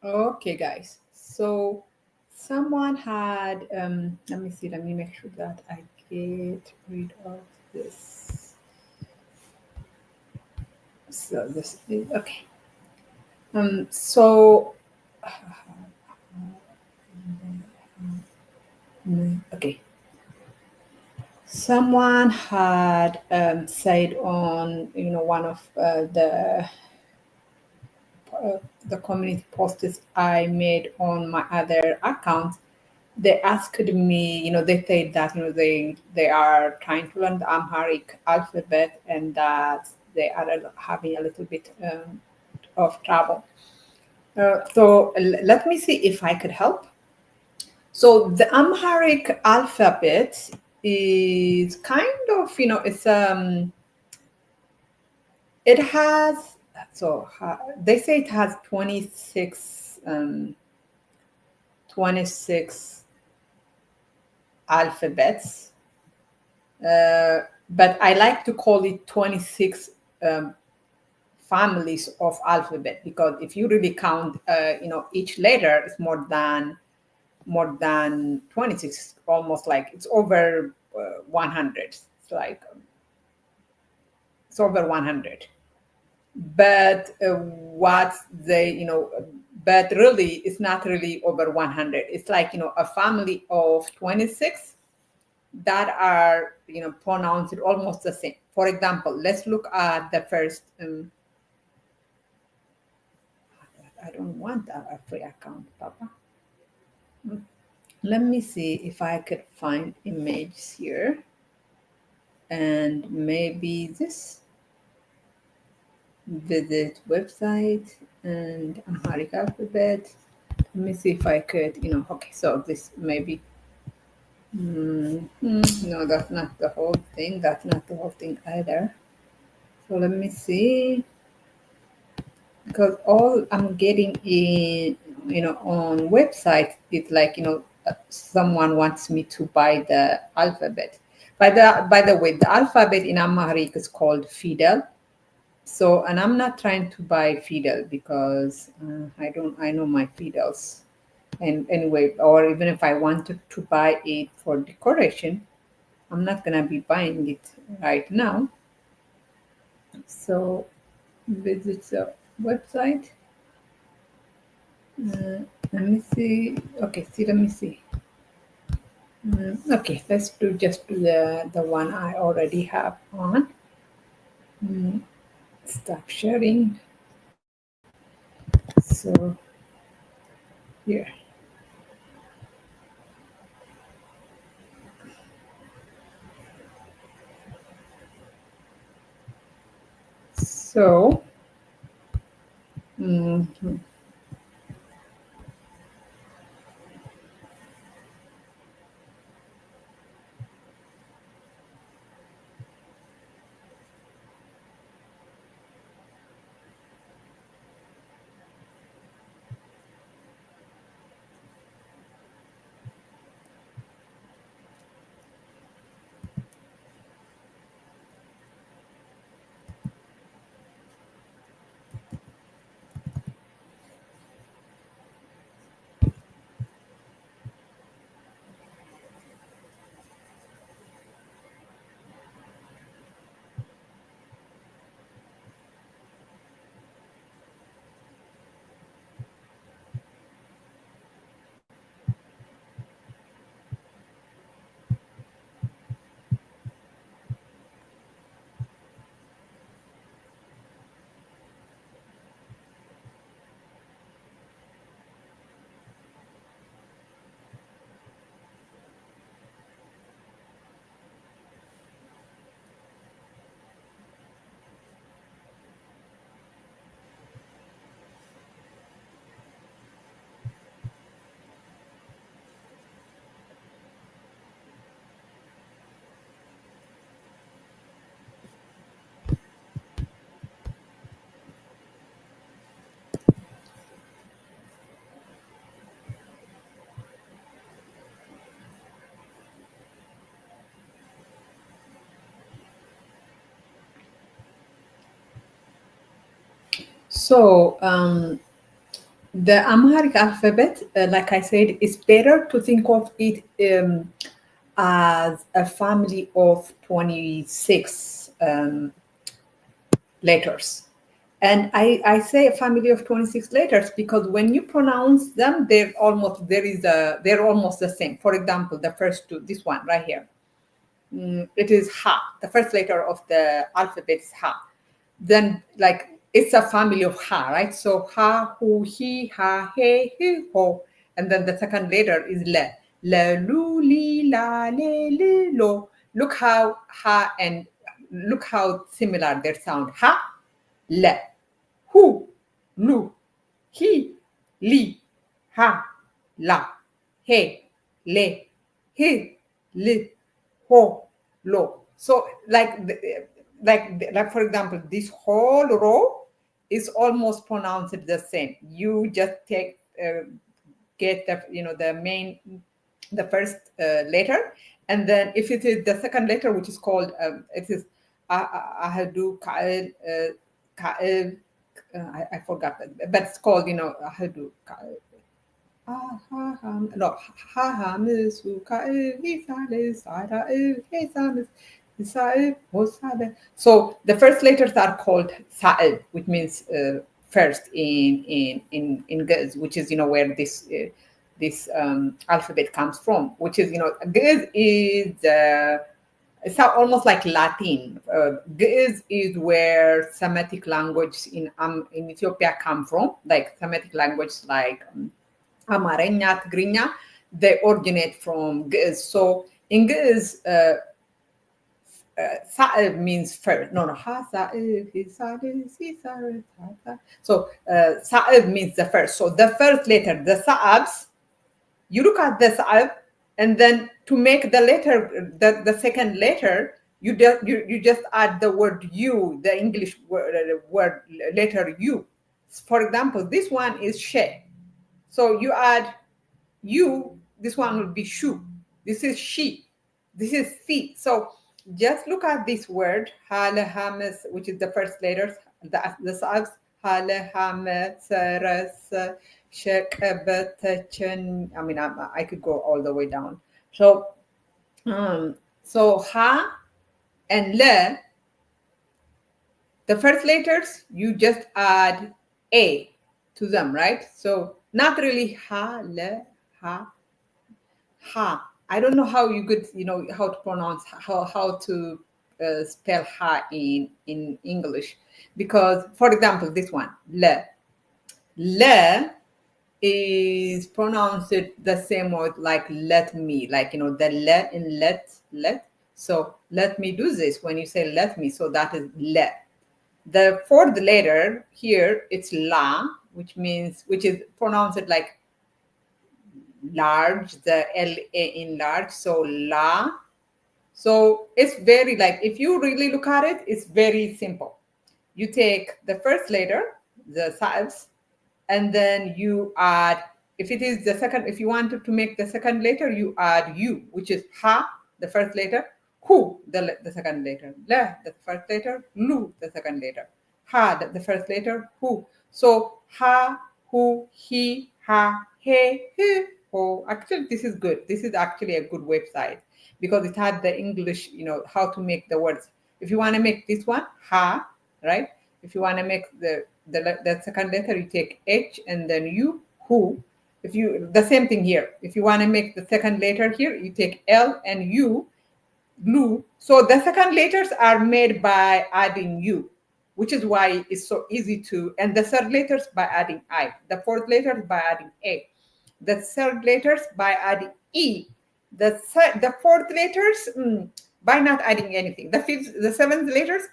Okay, guys. So someone had, let me see, let me make sure that I get rid of this. So this is okay. So okay. Someone had said on, one of the community posts I made on my other account. They asked me, they said that they are trying to learn the Amharic alphabet and that they are having a little bit of trouble. So let me see if I could help. So the Amharic alphabet is kind of, it has, they say it has 26 alphabets, but I like to call it 26 families of alphabet, because if you really count, each letter is more than 26, almost like it's over 100. It's over 100. But what they, but really it's not really over 100. It's like, a family of 26 that are, pronounced almost the same. For example, let's look at the first. I don't want a free account, Papa. Let me see if I could find images here, and maybe this visit website and Amharic alphabet. Let me see if I could, okay, so this maybe, no, that's not the whole thing. That's not the whole thing either. So let me see, because all I'm getting in, on website is like, someone wants me to buy the alphabet. By the way, the alphabet in Amharic is called Fidel. So, and I'm not trying to buy Fidel because I know my Fidels. And anyway, or even if I wanted to buy it for decoration, I'm not gonna be buying it right now. So, visit the website. Let me see. Okay, see, let me see. Okay, let's just do the one I already have on. Stop sharing. So here. So mhm. So The Amharic alphabet, like I said, is better to think of it as a family of 26 letters. And I say a family of 26 letters because when you pronounce them, they're almost the same. For example, the first two, this one right here, it is ha. The first letter of the alphabet is ha. Then like it's a family of ha, right? So ha, hu, he, ha, he, ho. And then the second letter is le. Le, lu, li, la, le, li, lo. Look how ha and look how similar their sound. Ha, le, hu, lu, he, li, ha, la, he, le, he, li, ho, lo. So like for example, this whole row is almost pronounced the same. You just take get the first letter, and then if it is the second letter, which is called it is ahadu ka'il ka'il I forgot that, but it's called ahadu ka'il. No, ha misu ka'il hisale sa'il hisamis. So the first letters are called sa'il, which means first in Ge'ez, which is where this alphabet comes from, which is Ge'ez is it's almost like Latin. Ge'ez is where Semitic languages in Ethiopia come from, like Semitic languages like Amarenya, Tigrinya. They originate from Ge'ez. So in Ge'ez, Sa'ib means first. No, ha Sa'ib, he Sa'ib, si Sa'ib, So Sa'ib means the first. So the first letter, the Sa'abs, you look at the Sa'ib, and then to make the letter, the second letter, you just add the word U, the English word letter U. For example, this one is she. So you add U, this one will be shu. This is she. This is si. So just look at this word, halahames, which is the first letters, the sabs, halahames, ras, shekabatachen. I mean, I could go all the way down. So ha and le, the first letters, you just add a to them, right? So not really ha, le, ha, ha. I don't know how you could, how to pronounce, how to spell ha in English, because, for example, this one, le. Le is pronounced the same word like let me, like, the le in let. So let me do this when you say let me. So that is le. The fourth letter here, it's la, which is pronounced like large, the L-A in large, so la. So it's very, like, if you really look at it, it's very simple. You take the first letter, the sabs, and then you add, if it is the second, if you wanted to make the second letter, you add U, which is ha, the first letter, hu, the second letter, la, the first letter, lu, the second letter, ha, the first letter, hu. So ha, hu, he, ha, he, ho. Actually, this is good. This is actually a good website because it had the English, how to make the words. If you want to make this one, ha, right? If you want to make the second letter, you take H and then U, who. The same thing here. If you want to make the second letter here, you take L and U, blue. So the second letters are made by adding U, which is why it's so easy to, and the third letters by adding I, the fourth letters by adding A, the third letters by adding E, the fourth letters by not adding anything. The seventh letters,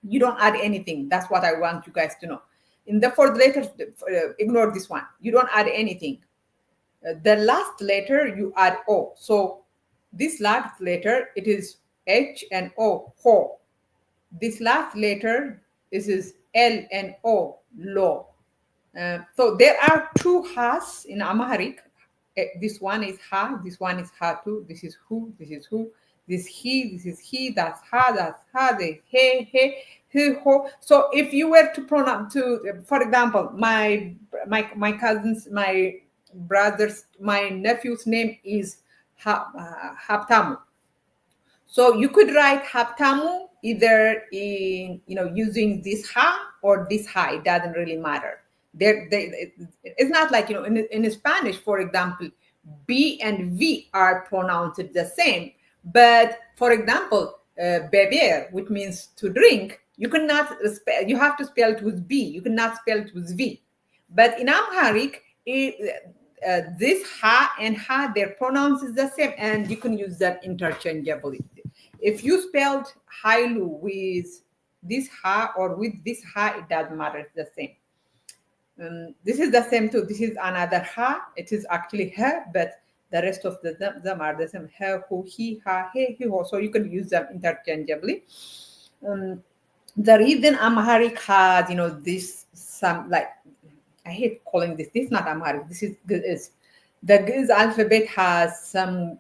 you don't add anything. That's what I want you guys to know. In the fourth letters, ignore this one. You don't add anything. The last letter, you add O. So this last letter, it is H and O, ho. This last letter is L and O, lo. So there are two has in Amharic. This one is ha, this one is ha too. This is who, this is who. This he, this is he, that's ha, this he, he, ho. So if you were to pronounce, for example, my cousins, my brothers, my nephew's name is Haptamu. So you could write Haptamu either in, using this ha or this ha. It doesn't really matter. It's not like, in Spanish, for example, B and V are pronounced the same. But for example, beber, which means to drink, you you have to spell it with B. You cannot spell it with V. But in Amharic, this ha and ha, their pronouns is the same, and you can use that interchangeably. If you spelled Hailu with this ha or with this ha, it doesn't matter, it's the same. This is the same too. This is another ha. It is actually her, but the rest of them are the same. Her, who, he, ha, he, ho. So you can use them interchangeably. The reason Amharic has, this, some, like, I hate calling this. This is not Amharic. This is Ge'ez. The Ge'ez alphabet has some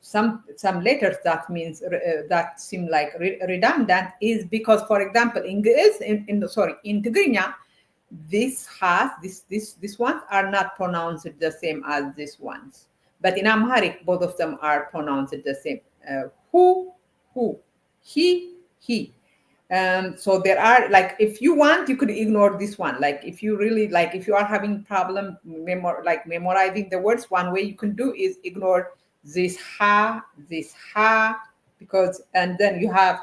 some letters that means that seem like redundant, is because, for example, in Ge'ez, in Tigrinya, this ones are not pronounced the same as these ones. But in Amharic, both of them are pronounced the same. Who, he. So there are, like, if you want, you could ignore this one. Like, if you really, like, if you are having problem memorizing the words, one way you can do is ignore this ha, because, and then you have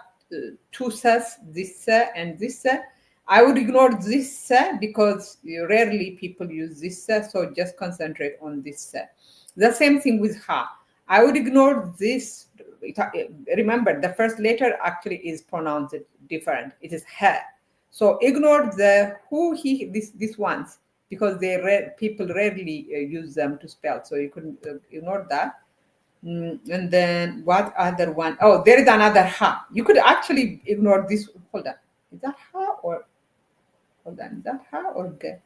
two s's, this and this. I would ignore this because rarely people use this, so just concentrate on this. The same thing with ha. I would ignore this. Remember, the first letter actually is pronounced different. It is he. So ignore the who, he, these ones, because people rarely use them to spell. So you could ignore that. And then what other one? Oh, there is another ha. You could actually ignore this. Hold on. Is that ha or? Hold on. Is that ha or ge?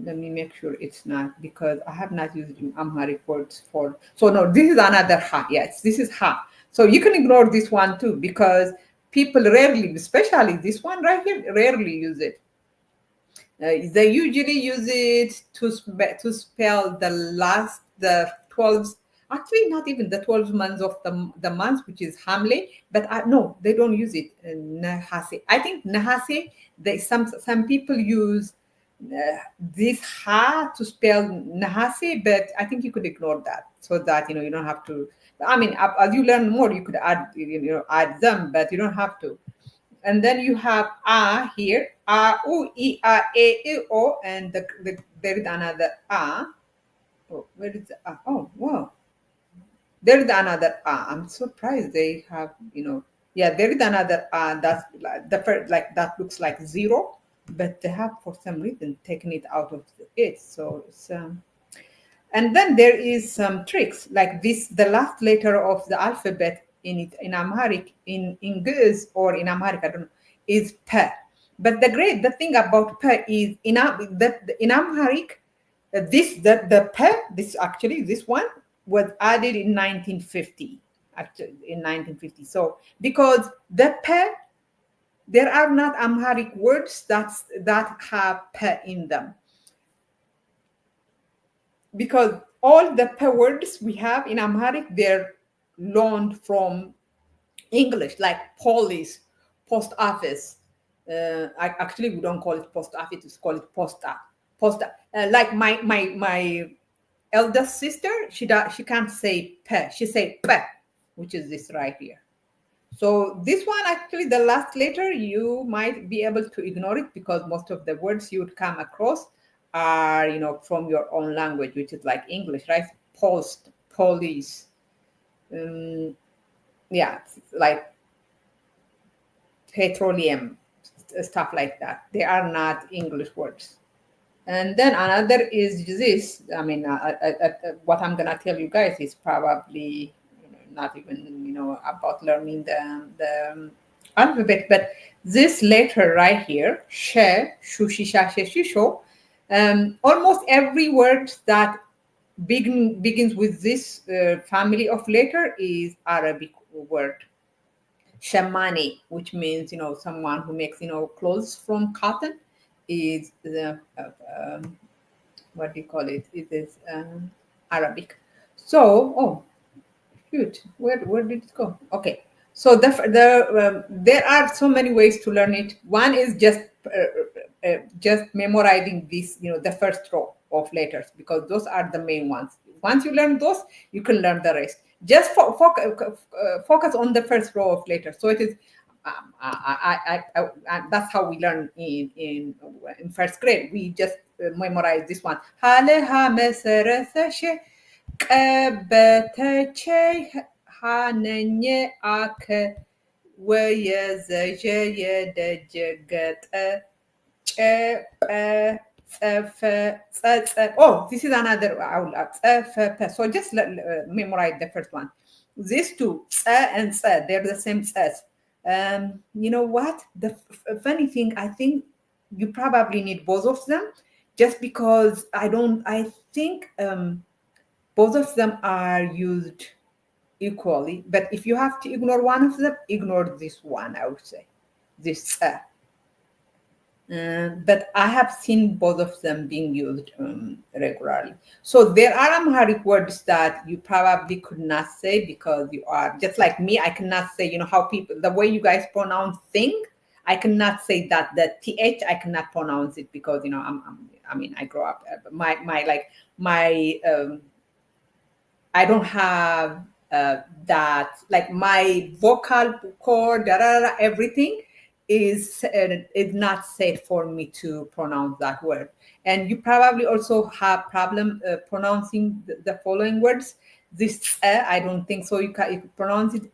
Let me make sure it's not, because I have not used Amharic words for. So no, this is another ha. Yes, this is ha. So you can ignore this one too, because people rarely, especially this one right here, rarely use it. They usually use it to spell the 12, actually not even the 12 months of the month, which is Hamle, but no, they don't use it. Nahase. I think Nahase, some people use this ha to spell Nahase, but I think you could ignore that, so that you don't have to. I mean, as you learn more, you could add them, but you don't have to. And then you have a here, a, u, I, o, and there is another a. Oh, where is the a? Oh, wow. There is another a. I'm surprised they have, yeah, there is another a. That's like the first, like, that looks like zero, but they have for some reason taken it out of it. So it's and then there is some tricks like this. The last letter of the alphabet in Amharic, in Ge'ez or in Amharic, I don't know, is P. But the thing about P is in Amharic, the P, this one was added in 1950. Actually, in 1950. So because the P, there are not Amharic words that have P in them, because all the P words we have in Amharic, they're loaned from English, like police, post office. Actually, we don't call it post office; we call it posta. Posta. Like my eldest sister, she can't say P. She say P, which is this right here. So this one, actually, the last letter, you might be able to ignore it, because most of the words you would come across are, from your own language, which is like English, right? Post, police, yeah, like petroleum, stuff like that. They are not English words. And then another is this. I mean, what I'm gonna tell you guys is probably not even about learning the alphabet, but this letter right here, she, shu, shi, sha, she, shisho, almost every word that begins with this family of letter is Arabic word. Shamani, which means, someone who makes, clothes from cotton, is the, what do you call it? It is Arabic. So, oh, shoot, where did it go? Okay, so there are so many ways to learn it. One is just memorizing this, the first row of letters, because those are the main ones. Once you learn those, you can learn the rest. Just focus on the first row of letters. So it is. That's how we learn in first grade. We just memorize this one. Hale ha meserese she ቀበተቼ ሃነኘ አከ ወየዘዠ የደጀገጠ ጨጰ ጸፈ ጸጸ. Oh, this is another ጸፈፈ. So just memorize the first one. These two, ጸ and ጸ, they're the same ጸs. You know what? The funny thing, I think you probably need both of them, just because I think both of them are used equally. But if you have to ignore one of them, ignore this one, I would say. This. But I have seen both of them being used regularly. So there are Amharic words that you probably could not say, because you are just like me. I cannot say, how people, the way you guys pronounce thing, I cannot say that. The th, I cannot pronounce it, because I grew up. I don't have that, like my vocal cord, everything is not safe for me to pronounce that word. And you probably also have problem pronouncing the following words. This I don't think so. You can pronounce it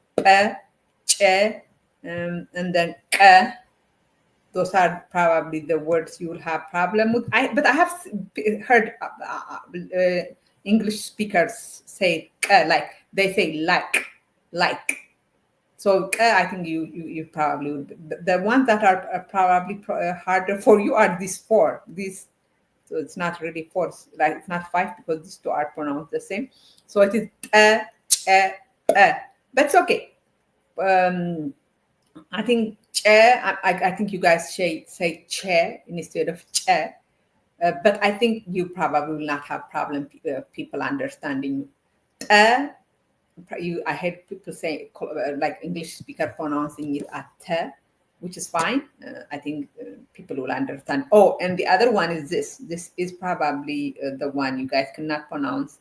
che, and then those are probably the words you will have problem with. But I have heard English speakers say like they say like. So I think you probably would. The ones that are probably harder for you are these four. These, so it's not really four. Like it's not five, because these two are pronounced the same. So it is but it's okay. I think I think you guys say chair instead of chair. But I think you probably will not have problem people understanding. I heard people say, like English speaker pronouncing it at te, which is fine. I think people will understand. Oh, and the other one is this. This is probably the one you guys cannot pronounce.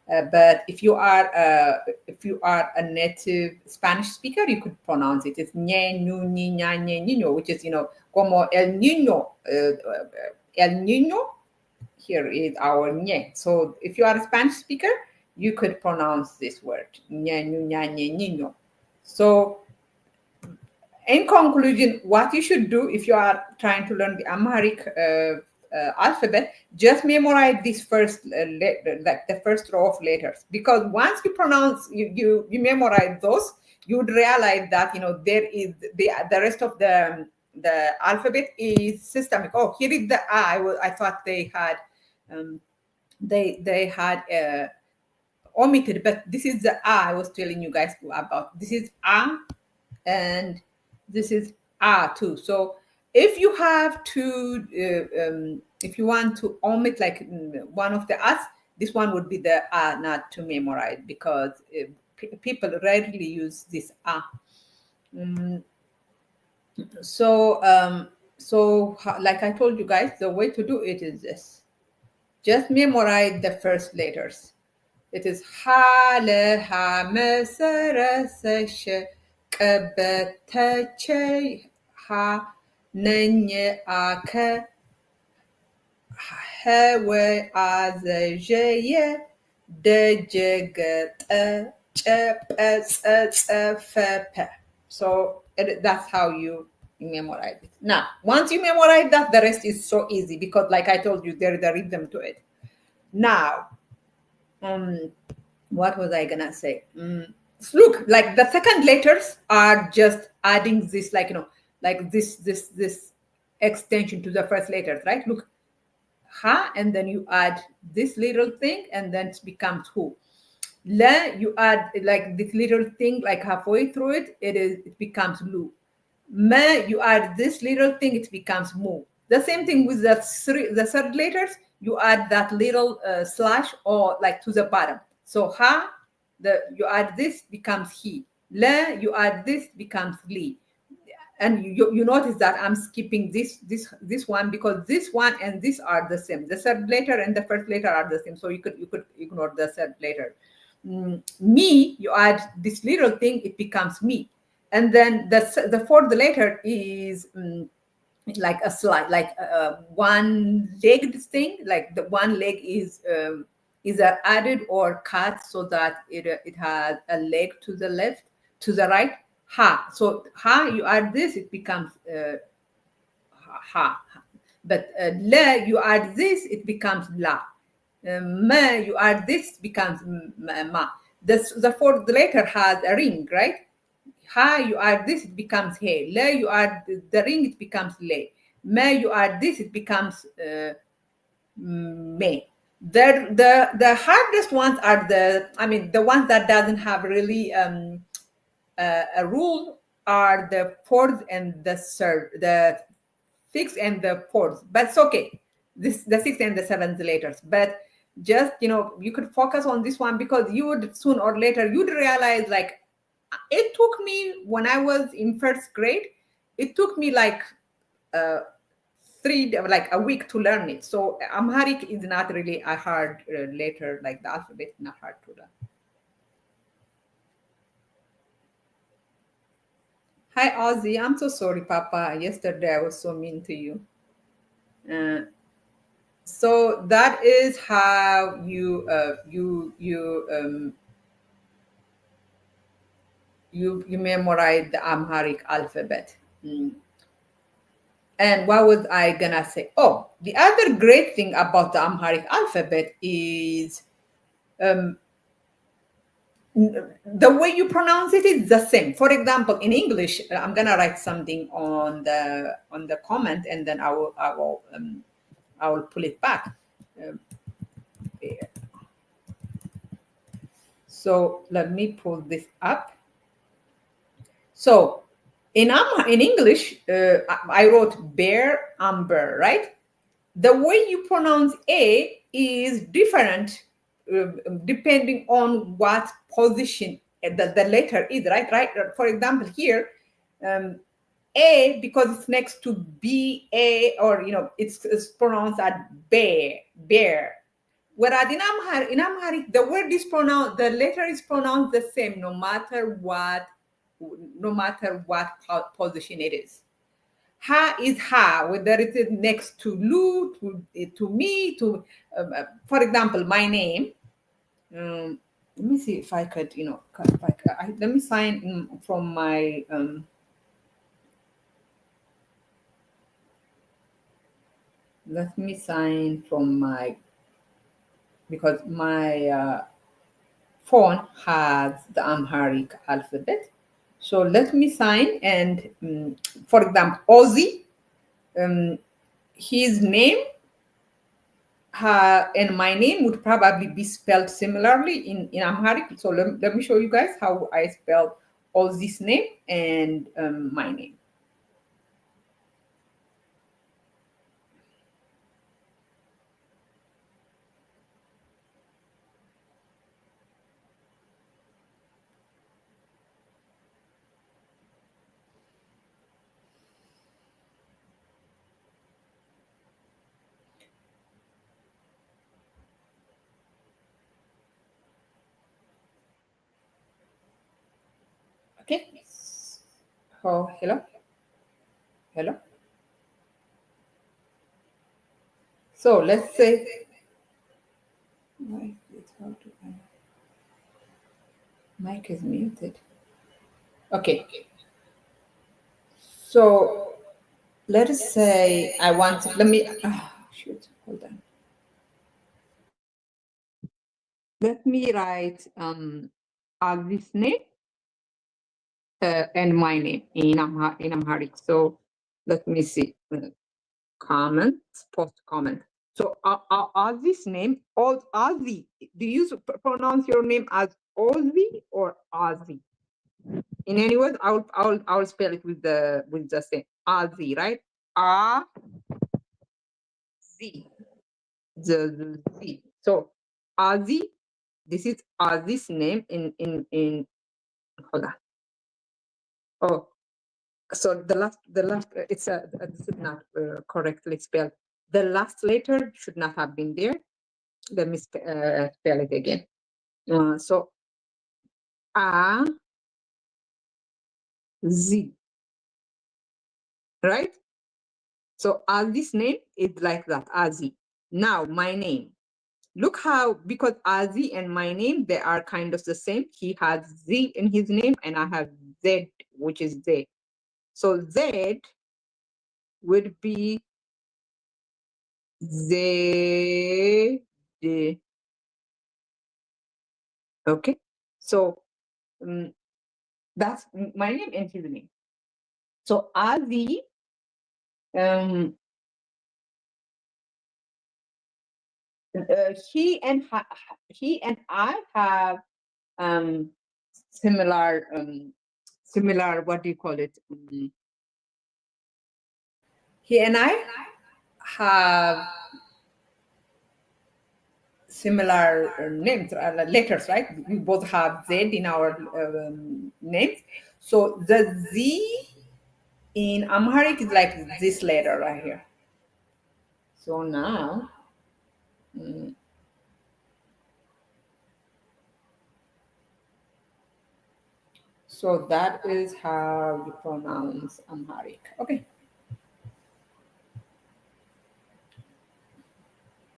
But if you are a native Spanish speaker, you could pronounce it. It's ñe, ñu, ñi, ña, ñe, niño, which is, como el niño. El niño, here is our ñe. So if you are a Spanish speaker, you could pronounce this word, ñe, ñu, ña, ñe, niño. So in conclusion, what you should do if you are trying to learn the Amharic alphabet, just memorize this first like the first row of letters, because once you pronounce, you memorize those, you would realize that there is the rest of the alphabet is systemic. Oh, here is the I thought they had they had omitted, but this is the I was telling you guys about. This is and this is too. So if you have to if you want to omit like one of the us, this one would be the not to memorize, because people rarely use this so like I told you guys, the way to do it is this. Just memorize the first letters. It is ha, le, ha, me, se, re, se, she, ቀበተቼ ha, ነኘ አከ ሀወ አዘዠየ ደጀገጠ ጨጰ ጸጸፈፐ. So that's how you memorize it. Now, once you memorize that, the rest is so easy, because like I told you, there is a rhythm to it. Now, what was I gonna say? Look, like the second letters are just adding this, like like this extension to the first letters, right? Look, ha, and then you add this little thing, and then it becomes who. La, you add like this little thing, like halfway through it, it becomes lu. Ma, you add this little thing, it becomes mu. The same thing with the third letters, you add that little slash or like to the bottom. So ha, you add this, becomes he. La, you add this, becomes li. And you notice that I'm skipping this one because this one and this are the same. The third letter and the first letter are the same. So you could ignore the third letter. Me, you add this little thing, it becomes me. And then the fourth letter is like a slide, like a one-legged thing. Like the one leg is either added or cut so that it has a leg to the left, to the right. Ha. So ha, you add this, it becomes ha. But la, you add this, it becomes la. Ma, you add this, becomes ma. The fourth letter has a ring, right? Ha, you add this, it becomes he. La, you add the ring, it becomes le. Ma, you add this, it becomes me. The hardest ones are the ones that doesn't have really a rule are the fourth and the third, the sixth and the fourth. But it's okay. The sixth and the seventh letters. But just you could focus on this one because you would soon or later you'd realize, like, it took me when I was in first grade, it took me like a week to learn it. So Amharic is not really a hard letter, like the alphabet, not hard to learn. Hi, Ozzy. I'm so sorry, Papa. Yesterday I was so mean to you. So that is how you memorize the Amharic alphabet. And what was I gonna say? Oh, the other great thing about the Amharic alphabet is the way you pronounce it is the same. For example, in English, I'm gonna write something on the comment, and then I will pull it back. So let me pull this up. So in English, I wrote bear, amber, right? The way you pronounce A is different depending on what position the letter is, right? For example, here, A, because it's next to B-A, or, it's pronounced as bear. Whereas in Amharic, the word is pronounced, the letter is pronounced the same no matter what position it is. Ha is ha, whether it is next to Lu, to me, to, for example, my name. Let me see if I could, let me sign in from my, let me sign from my, because my phone has the Amharic alphabet. So let me sign, and for example, Ozzy, his name and my name would probably be spelled similarly in Amharic. So let me show you guys how I spell Ozzy's name and my name. Okay. Oh, hello. So let's say, mic is muted. Okay. So let us say I want to, let me, shoot, hold on. Let me write Agnes name and my name in Amharic. So let me see. Comment, post comment. So Ozzy's name, Ozzy. Do you pronounce your name as Ozzy or Ozzy? In any words, I'll spell it with the same Ozzy, right? A Z. The Z. So Ozzy. This is Ozzy's name in. Hold on. Oh, so the last it's this is not correctly spelled. The last letter should not have been there. Let me spell it again. So A Z, right? So Azi's name is like that, Azi. Now my name. Look how, because Azi and my name, they are kind of the same. He has Z in his name and I have Z, which is Z. So Z would be Z. Okay. So that's my name and his name. So Azi, he and I have similar what do you call it? He and I have similar names, letters, right? We both have Z in our names. So the Z in Amharic is like this letter right here. So now, so that is how you pronounce Amharic. Okay.